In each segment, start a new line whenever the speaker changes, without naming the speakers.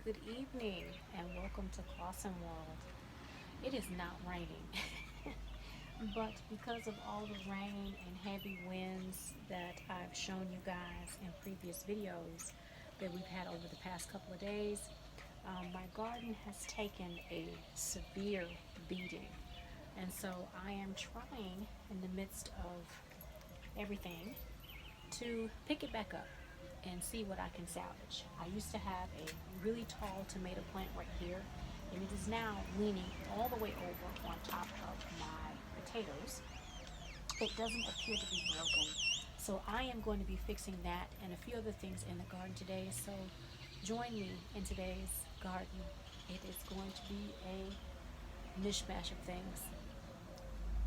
good evening, and welcome to ClausenWorld. It is not raining, but because of all the rain and heavy winds that I've shown you guys in previous videos that we've had over the past couple of days, my garden has taken a severe beating. And so I am trying, in the midst of everything, to pick it back up and see what I can salvage. I used to have a really tall tomato plant right here, and it is now leaning all the way over on top of my potatoes. It doesn't appear to be broken. So I am going to be fixing that and a few other things in the garden today. So join me in today's garden. It is going to be a mishmash of things.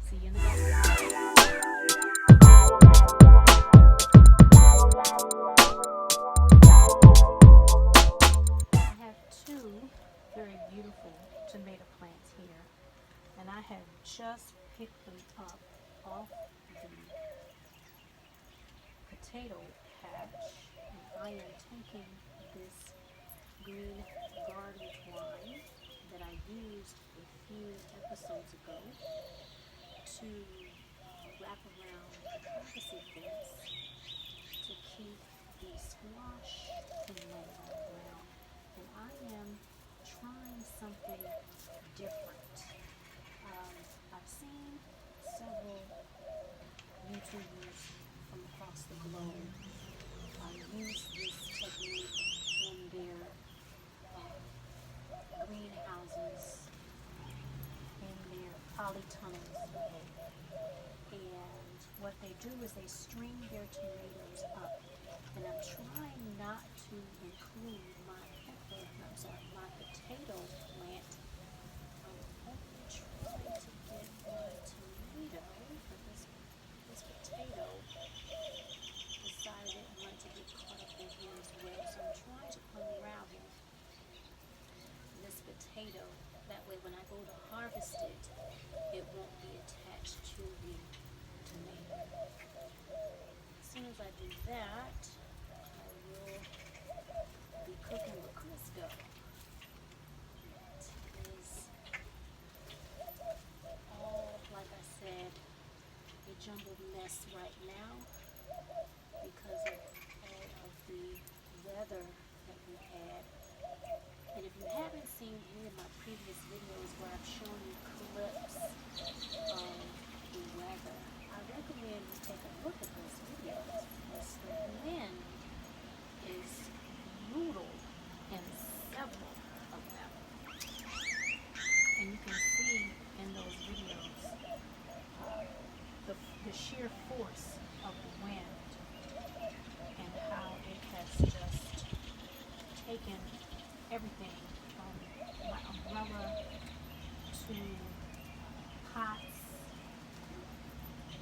See you in the garden. I have two very beautiful tomato plants here, and I have just picked them up off the potato patch, and I am taking this green garden twine that I used a few episodes ago to wrap around the privacy fence to keep the squash from laying on the ground. And I am trying something different. I've seen several YouTubers from across the globe use this technique in their greenhouses, in their polytunnels. And what they do is they string their tomatoes up. And I'm trying not to include my potato plant. I'm only trying to get my tomato, but this potato decided it wanted to get caught up in here as well. So I'm trying to unravel this potato. That way when I go to harvest it, it won't be attached to the tomato. As soon as I do that, I will be cooking with Crisco. It is all, like I said, a jumbled mess right now because of all of the weather that we had. And if you haven't seen any of my previous videos where I've shown you clips of the weather, I recommend you take a look at those videos because the wind is brutal in several of them. And you can see in those videos the sheer force of the wind and how it has just taken everything from my umbrella to pots,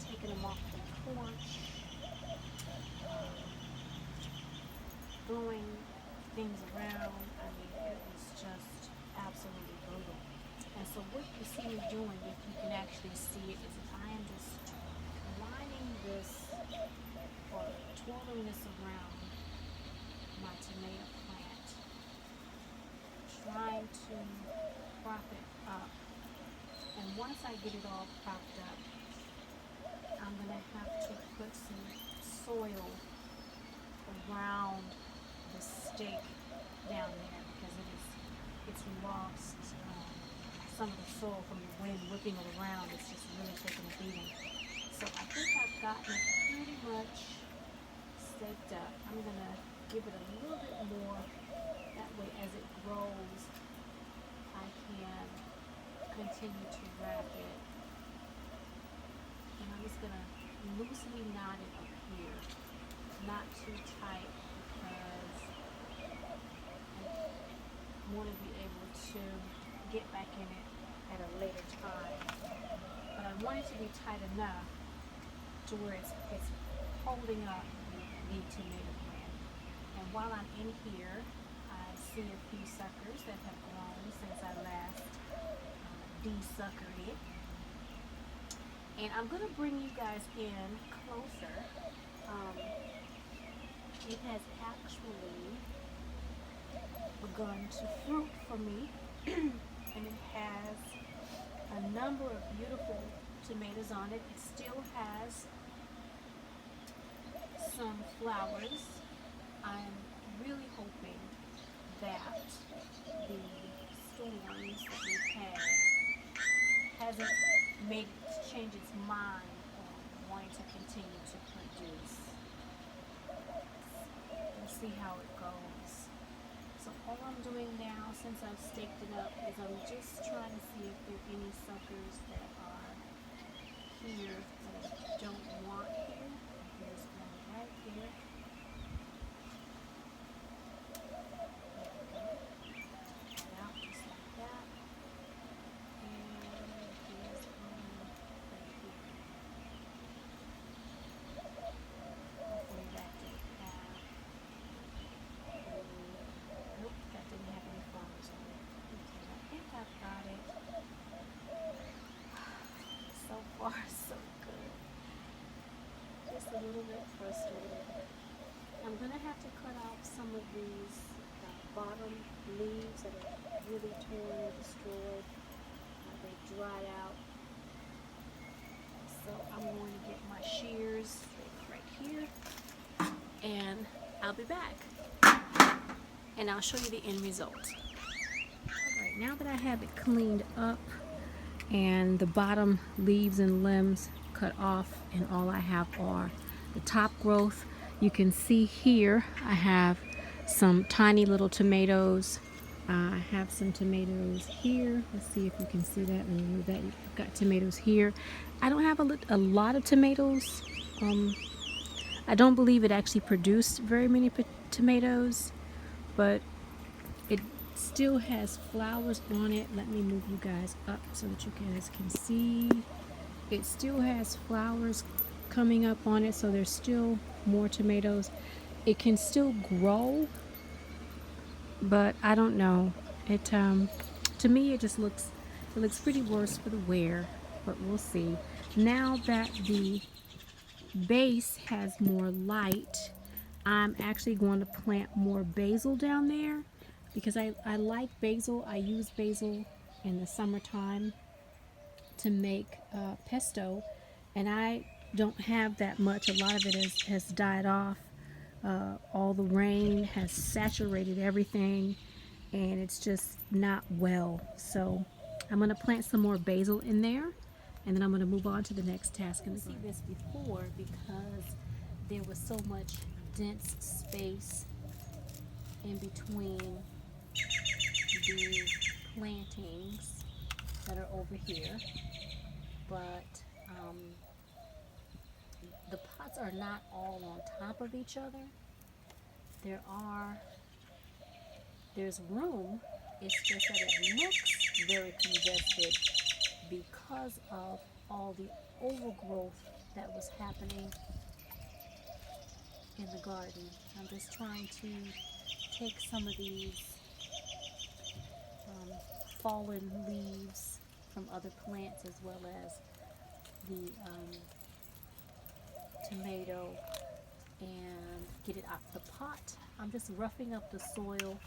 taking them off the porch, throwing things around. I mean, it was just absolutely brutal. And so what you see me doing, if you can actually see it, is that I am just lining this or twirling this around my tomato plant, trying to prop it up. And once I get it all propped up, I'm going to have to put some soil around the stake down there because it's lost some of the soil from the wind whipping it around. It's just really taking a beating. So I think I've gotten it pretty much staked up. I'm going to give it a little bit more. That way as it grows, I can continue to wrap it. And I'm just going to loosely knot it up here. Not too tight because I want to be able to get back in it at a later time. But I want it to be tight enough to where it's holding up the tomato plant. And while I'm in here, I see a few suckers that have grown since I last de-suckered it. And I'm going to bring you guys in closer. It has actually begun to fruit for me. And it has a number of beautiful tomatoes on it. It still has some flowers. I'm really hoping that the storms that we've had hasn't made it change its mind on wanting to continue to produce. We'll see how it goes. So all I'm doing now, since I've staked it up, is I'm just trying to see if there are any suckers that are here that I don't want here. There's one right here. Out just like that. And there's one right here. Hopefully that didn't have any. Nope, that didn't have any flowers on it. Okay, I think I've got it. So far, so good. Just a little bit frustrated. I'm going to have to cut off some of these bottom leaves that are really torn and destroyed. They dried out. So I'm going to get my shears right here. And I'll be back. And I'll show you the end result. Alright, now that I have it cleaned up and the bottom leaves and limbs cut off and all I have are the top growth, you can see here I have some tiny little tomatoes. I have some tomatoes here. Let's see if you can see that. Let me move that. You've got tomatoes here. I don't have a lot of tomatoes. I don't believe it actually produced very many tomatoes, but it still has flowers on it. Let me move you guys up so that you guys can see. It still has flowers coming up on it, so there's still more tomatoes. It can still grow, but I don't know. It to me it just looks pretty worse for the wear, but we'll see. Now that the base has more light, I'm actually going to plant more basil down there because I like basil. I use basil in the summertime to make pesto, and I don't have that much. A lot of it has died off. All the rain has saturated everything and it's just not well. So I'm going to plant some more basil in there, and then I'm going to move on to the next task. And see this before because there was so much dense space in between the plantings that are over here, but the pots are not all on top of each other. There's room, it's just that it looks very congested because of all the overgrowth that was happening in the garden. I'm just trying to take some of these fallen leaves from other plants as well as the tomato and get it out the pot. I'm just roughing up the soil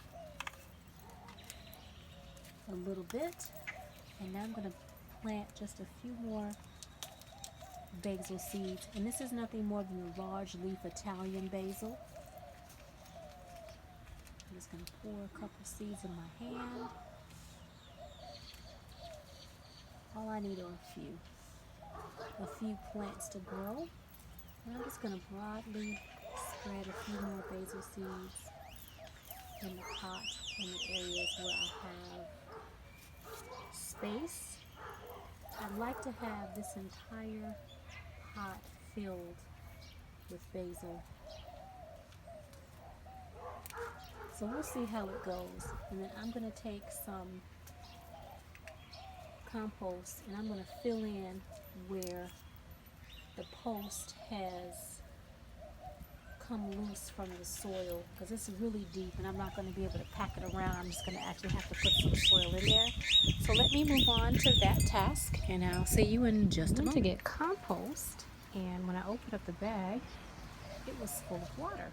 a little bit, and now I'm going to plant just a few more basil seeds, and this is nothing more than the large leaf Italian basil. I'm just going to pour a couple seeds in my hand. All I need are a few plants to grow. And I'm just going to broadly spread a few more basil seeds in the pot in the areas where I have space. I'd like to have this entire pot filled with basil. So we'll see how it goes. And then I'm going to take some compost and I'm going to fill in where the post has come loose from the soil, because it's really deep and I'm not going to be able to pack it around. I'm just going to actually have to put some soil in there. So let me move on to that task and I'll see you in just a moment. To get compost, and when I opened up the bag, it was full of water.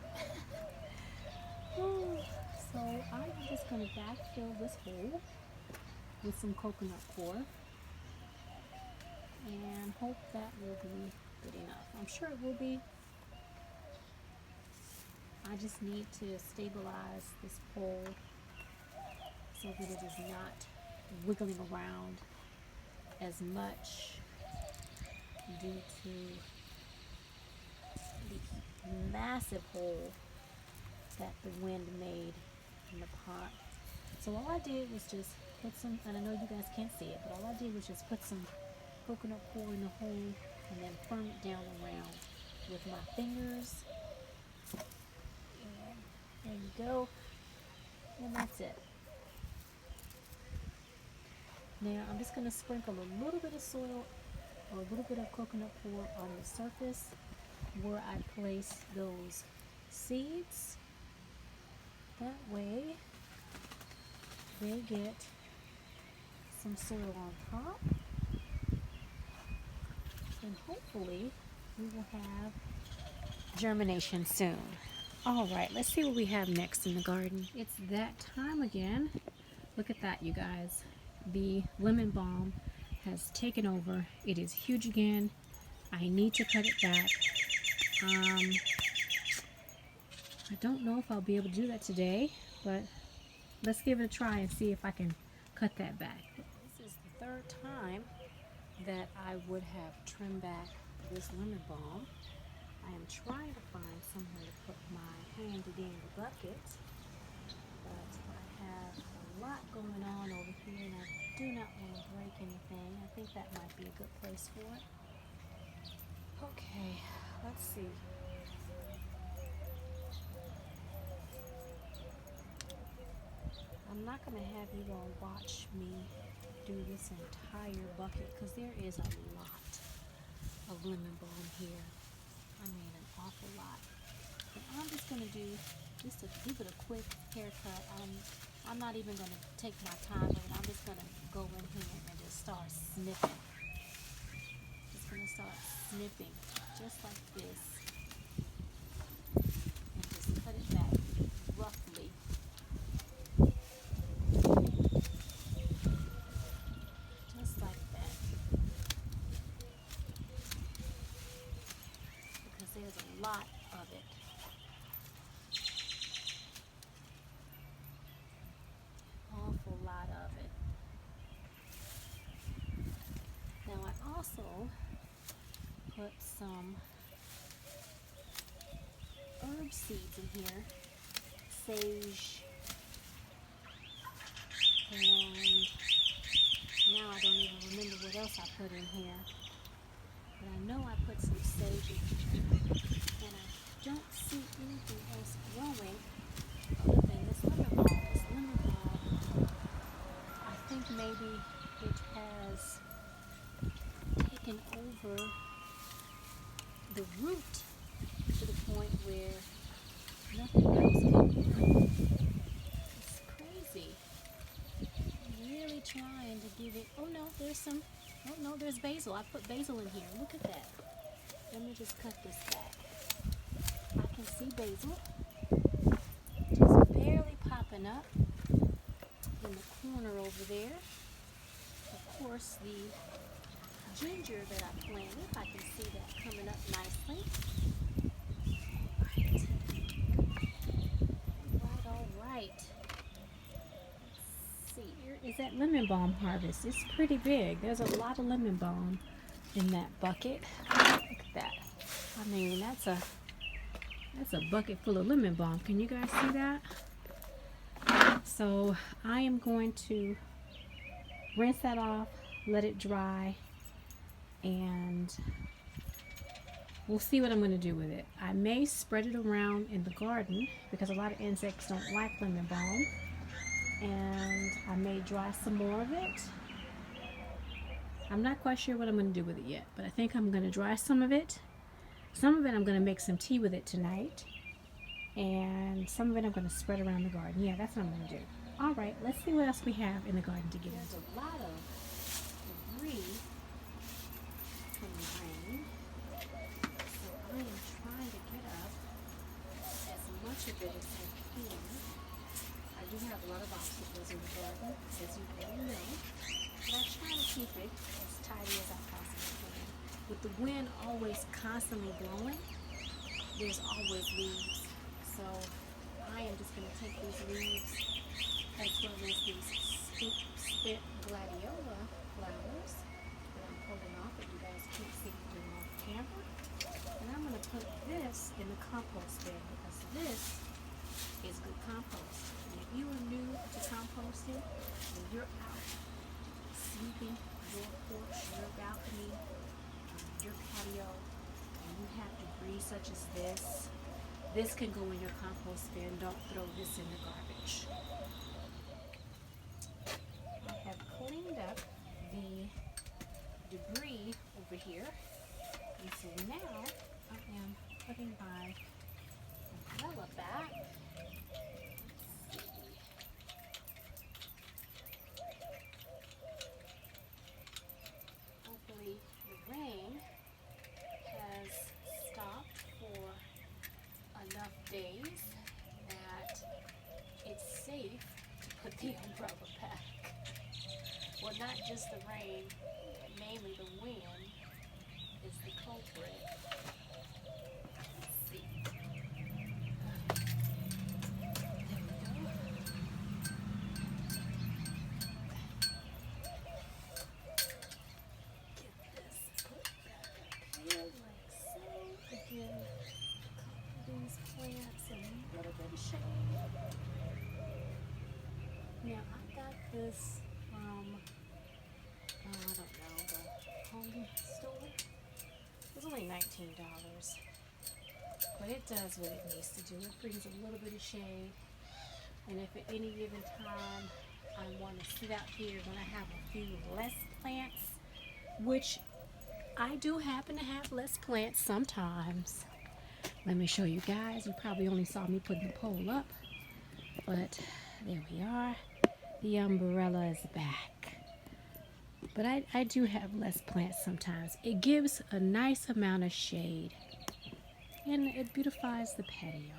So I'm just going to backfill this hole with some coconut coir and hope that will be good enough. I'm sure it will be. I just need to stabilize this pole so that it is not wiggling around as much due to the massive hole that the wind made in the pot. So all I did was just put some, and I know you guys can't see it, but all I did was just put some coconut coir in the hole and then firm it down around with my fingers. And there you go. And that's it. Now I'm just going to sprinkle a little bit of soil or a little bit of coconut coir on the surface where I place those seeds. That way they get some soil on top, and hopefully we will have germination soon. All right, let's see what we have next in the garden. It's that time again. Look at that, you guys. The lemon balm has taken over. It is huge again. I need to cut it back. I don't know if I'll be able to do that today, but let's give it a try and see if I can cut that back. This is the third time that I would have trimmed back this lemon balm. I am trying to find somewhere to put my handy dandy bucket, but I have a lot going on over here and I do not want to break anything. I think that might be a good place for it. Okay, let's see. I'm not going to have you all watch me do this entire bucket because there is a lot of lemon balm here. I mean, an awful lot. But I'm just going to do just to give it a quick haircut. I'm not even going to take my time with it. I'm just going to go in here and just start snipping. Just going to start snipping just like this and just cut it back roughly. Just like that. Because there's a lot of it. Awful lot of it. Now I also put some herb seeds in here, sage, and now I don't even remember what else I put in here, but I know I put some sage in here, and I don't see anything else growing other than this lemon balm. This lemon balm, I think maybe it has taken over the root to the point where nothing else can grow. It's crazy. I'm really trying to give it. Oh no, there's some. Oh no, there's basil. I put basil in here. Look at that. Let me just cut this back. I can see basil just barely popping up in the corner over there. Of course, the ginger that I planted, I can see that coming up nicely. All right. Let's see, here is that lemon balm harvest. It's pretty big. There's a lot of lemon balm in that bucket. Look at that. I mean, that's a bucket full of lemon balm. Can you guys see that? So I am going to rinse that off, let it dry, and we'll see what I'm going to do with it. I may spread it around in the garden because a lot of insects don't like lemon balm, and I may dry some more of it. I'm not quite sure what I'm going to do with it yet, but I think I'm going to dry some of it. Some of it I'm going to make some tea with it tonight, and some of it I'm going to spread around the garden. Yeah, that's what I'm going to do. All right, let's see what else we have in the garden to get into. There's a lot of debris from the rain, so I am trying to get up as much of it as I can. do have a lot of obstacles in the garden, as you already know, but I try to keep it as tidy as I possibly can. With the wind always constantly blowing, there's always leaves. So I am just going to take these leaves as well as these spit gladiola flowers that I'm pulling off that you guys can't see them off camera. And I'm going to put this in the compost bin because this is good compost. And if you are new to composting and you're out sweeping your porch, your balcony, your patio, and you have debris such as this can go in your compost bin. Don't throw this in the garbage. I have cleaned up the debris over here. And so now I am putting my umbrella back. Let's see. Hopefully the rain has stopped for enough days that it's safe to put the umbrella back. Well, not just the rain, mainly the wind is the culprit. Let's see. There we go. Get this put back up here like so. Again, these plants in a little bit of shade. Now I got this from, I don't know, the home store. It was only $19, but it does what it needs to do. It brings a little bit of shade, and if at any given time I want to sit out here when I have a few less plants, which I do happen to have less plants sometimes. Let me show you guys. You probably only saw me putting the pole up, but there we are. The umbrella is back. But I do have less plants sometimes. It gives a nice amount of shade, and it beautifies the patio.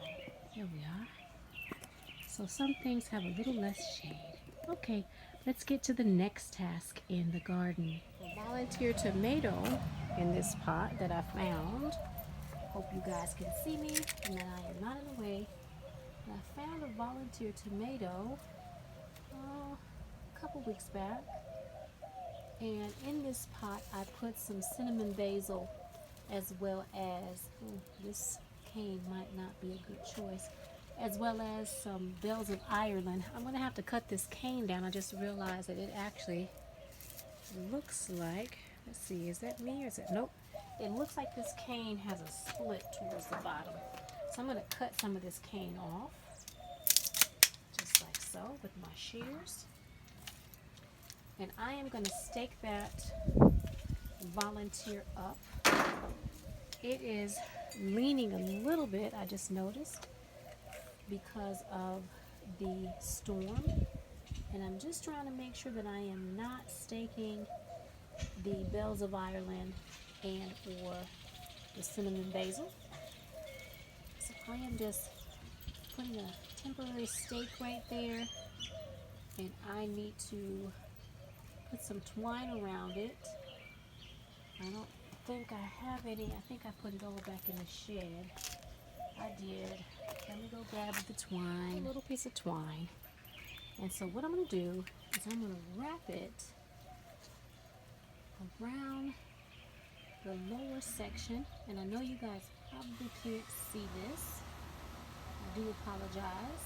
Here we are. So some things have a little less shade. Okay, let's get to the next task in the garden. A volunteer tomato in this pot that I found. Hope you guys can see me and that I am not in the way. And I found a volunteer tomato a couple weeks back. And in this pot, I put some cinnamon basil as well as, this cane might not be a good choice, as well as some bells of Ireland. I'm going to have to cut this cane down. I just realized that it actually looks like, let's see, is that me or is it, nope. It looks like this cane has a split towards the bottom. So I'm going to cut some of this cane off, just like so, with my shears. And I am going to stake that volunteer up. It is leaning a little bit, I just noticed, because of the storm. And I'm just trying to make sure that I am not staking the bells of Ireland and or the cinnamon basil. So I am just putting a temporary stake right there, and I need to put some twine around it. I don't think I have any. I think I put it all back in the shed. I did. Let me go grab the twine, a little piece of twine. And so what I'm going to do is I'm going to wrap it around the lower section. And I know you guys probably can't see this. I do apologize.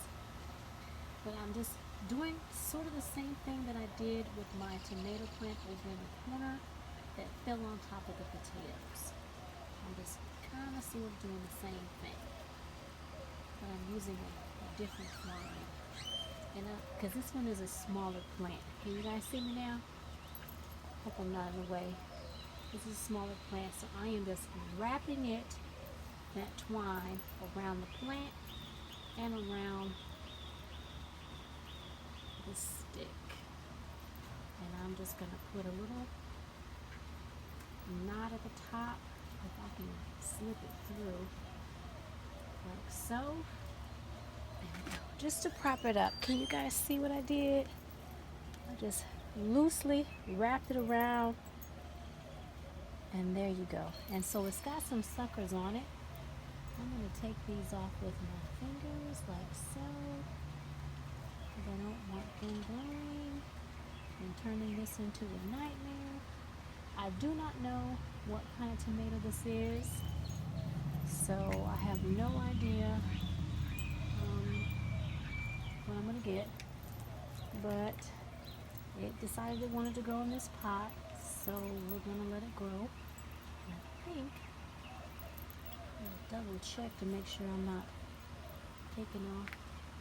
But I'm just doing sort of the same thing that I did with my tomato plant over in the corner that fell on top of the potatoes. I'm just kind of sort of doing the same thing, but I'm using a different twine. And because this one is a smaller plant. Can you guys see me now? Hope I'm not in the way. This is a smaller plant, so I am just wrapping it, that twine, around the plant and around the stick. And I'm just going to put a little knot at the top, if I can slip it through, like so. There we go. just to prop it up. Can you guys see what I did? I just loosely wrapped it around, and there you go. And so it's got some suckers on it. I'm going to take these off with my fingers like so, because I don't want them glowing and turning this into a nightmare. I do not know what kind of tomato this is, so I have no idea what I'm going to get, but it decided it wanted to go in this pot, so we're going to let it grow. And I think double check to make sure I'm not taking off.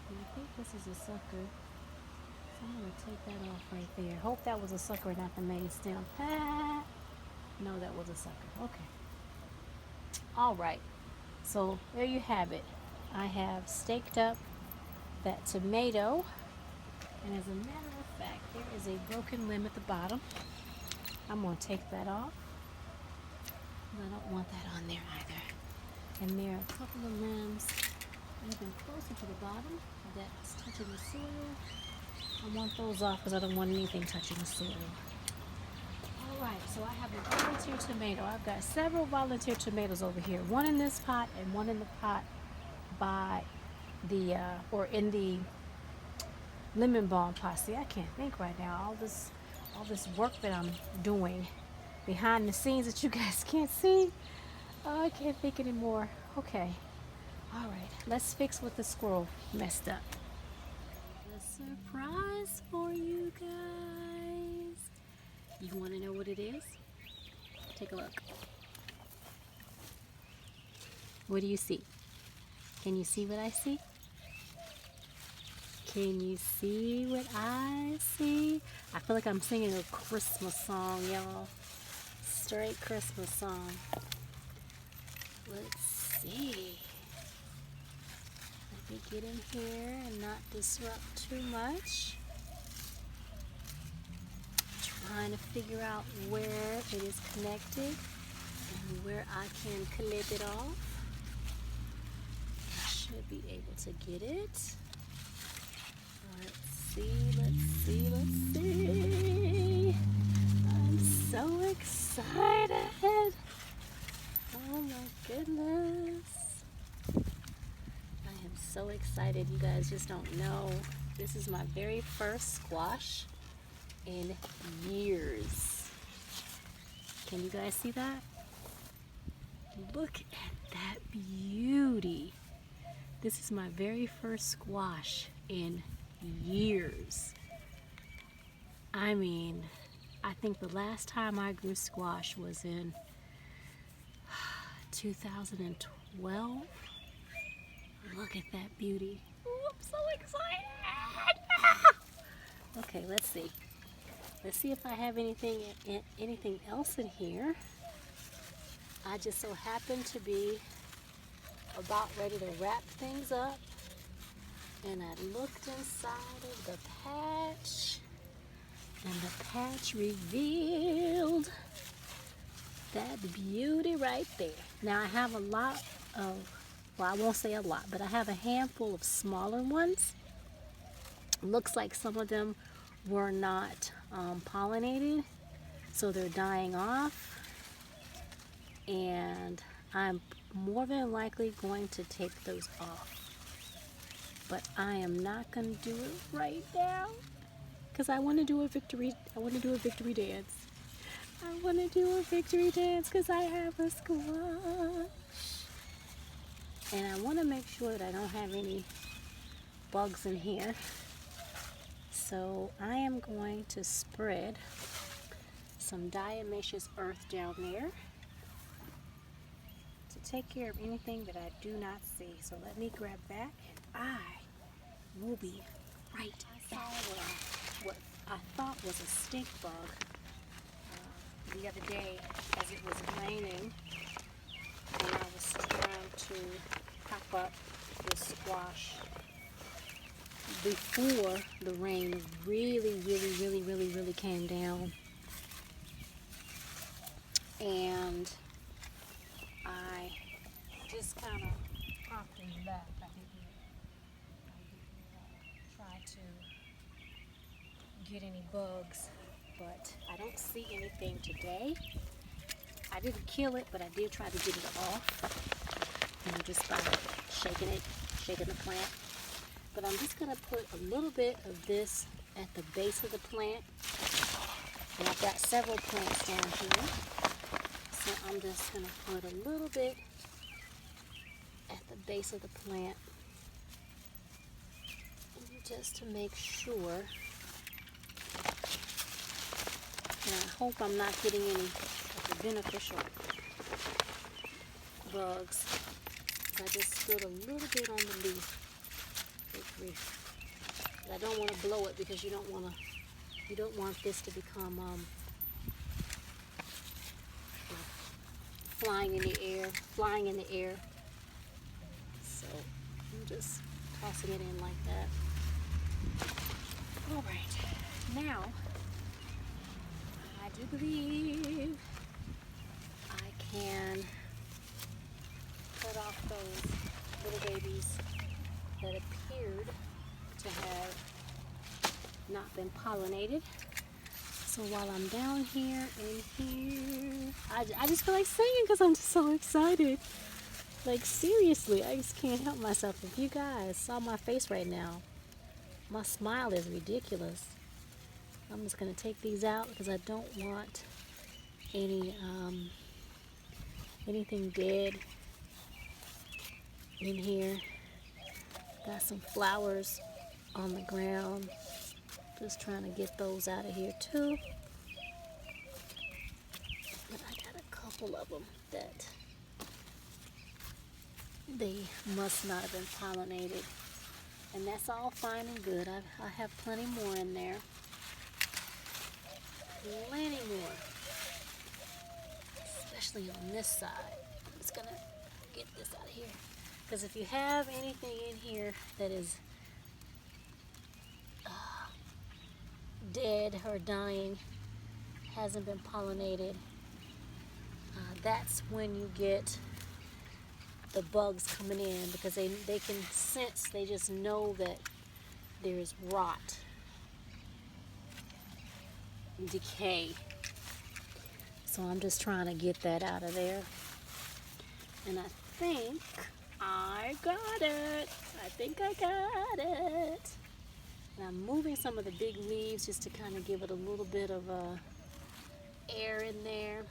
And I think this is a sucker, so I'm going to take that off right there. Hope that was a sucker, not the main stem. No, that was a sucker. Okay. All right. So there you have it. I have staked up that tomato, and as a matter of fact, there is a broken limb at the bottom. I'm going to take that off. I don't want that on there either. And there are a couple of limbs even closer to the bottom that's touching the soil. I want those off because I don't want anything touching the soil. Alright, so I have a volunteer tomato. I've got several volunteer tomatoes over here. One in this pot and one in the pot by the, or in the lemon balm pot. See, I can't think right now. All this work that I'm doing behind the scenes that you guys can't see. Oh, I can't think anymore. Okay. All right. Let's fix what the squirrel messed up. A surprise for you guys. You want to know what it is? Take a look. What do you see? Can you see what I see? Can you see what I see? I feel like I'm singing a Christmas song, y'all. Straight Christmas song. Let's see. Let me get in here and not disrupt too much. Trying to figure out where it is connected and where I can clip it off. I should be able to get it. Let's see. I'm so excited. Oh my goodness. I am so excited. You guys just don't know. This is my very first squash in years. Can you guys see that? Look at that beauty. This is my very first squash in years. I mean, I think the last time I grew squash was in 2012. Look at that beauty. Ooh, I'm so excited. Okay, let's see. Let's see if I have anything else in here. I just so happen to be about ready to wrap things up, and I looked inside of the patch, and the patch revealed that beauty right there. Now I have a lot of, well, I won't say a lot, but I have a handful of smaller ones. Looks like some of them were not pollinated, so they're dying off, and I'm more than likely going to take those off. But I am not going to do it right now because I want to do a victory. I want to do a victory dance. I want to do a victory dance because I have a squash. And I want to make sure that I don't have any bugs in here. So I am going to spread some diatomaceous earth down there to take care of anything that I do not see. So let me grab that, and I will be right back. I saw what I thought was a stink bug the other day as it was raining, and I was trying to pop up the squash before the rain really came down. And I just kind of promptly left. I didn't get any bugs, but I don't see anything today. I didn't kill it, but I did try to get it off, just by shaking the plant. But I'm just gonna put a little bit of this at the base of the plant. And I've got several plants down here. So I'm just gonna put a little bit at the base of the plant, just to make sure. And I hope I'm not getting any of the beneficial bugs. I just spilled a little bit on the leaf. Good grief. But I don't want to blow it because you don't want this to become flying in the air. So I'm just tossing it in like that. All right, now I do believe I can cut off those little babies that appeared to have not been pollinated. So while I'm down here and here, I just feel like singing because I'm just so excited. Like seriously, I just can't help myself. If you guys saw my face right now, my smile is ridiculous. I'm just gonna take these out because I don't want anything dead in here. Got some flowers on the ground. Just trying to get those out of here too. But I got a couple of them that they must not have been pollinated. And that's all fine and good. I have plenty more in there. Plenty more. Especially on this side. I'm just gonna get this out of here. Because if you have anything in here that is dead or dying, hasn't been pollinated, that's when you get the bugs coming in, because they can sense, they just know that there is rot, decay. So I'm just trying to get that out of there. And I think I got it. I think I got it. And I'm moving some of the big leaves just to kind of give it a little bit of air in there.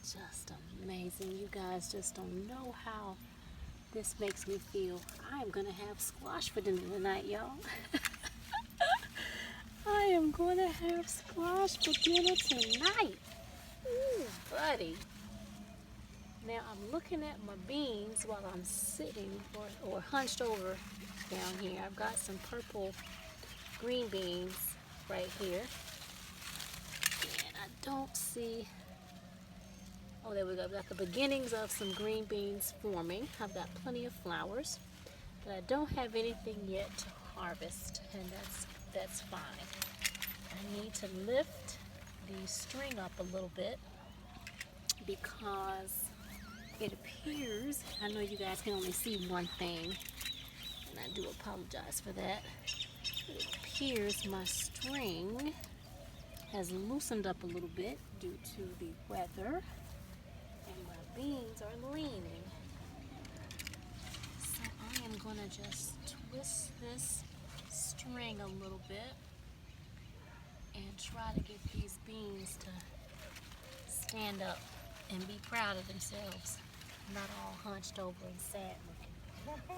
Just amazing. You guys just don't know how this makes me feel. I am going to have squash for dinner tonight, y'all. I am going to have squash for dinner tonight. Ooh, buddy. Now I'm looking at my beans while I'm sitting or hunched over down here. I've got some purple green beans right here. And I don't see, oh, there we go. I've got the beginnings of some green beans forming. I've got plenty of flowers, but I don't have anything yet to harvest, and that's fine. I need to lift the string up a little bit because it appears, I know you guys can only see one thing, and I do apologize for that. It appears my string has loosened up a little bit due to the weather, and my beans are leaning. So I am going to just twist this string a little bit and try to get these beans to stand up and be proud of themselves, not all hunched over and sad looking. Oh, look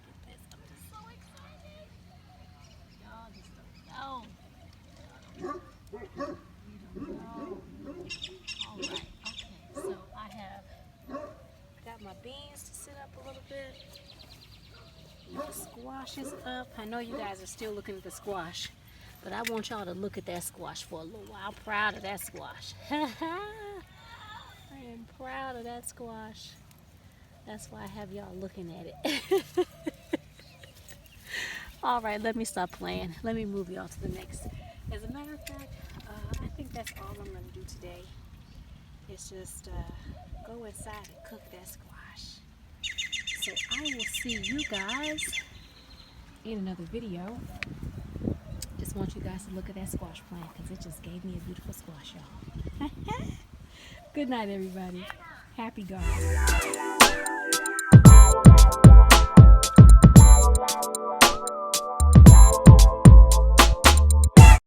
at this. I'm just so excited. Y'all just don't know. You don't know. All right. Okay. So I have got my beans to sit up a little bit. The squash is up. I know you guys are still looking at the squash, but I want y'all to look at that squash for a little while. I'm proud of that squash. I am proud of that squash. That's why I have y'all looking at it. All right, let me stop playing. Let me move y'all to the next. As a matter of fact, I think that's all I'm going to do today. It's just go inside and cook that squash. So I will see you guys in another video. Just want you guys to look at that squash plant because it just gave me a beautiful squash, y'all. Good night, everybody. Happy gardening.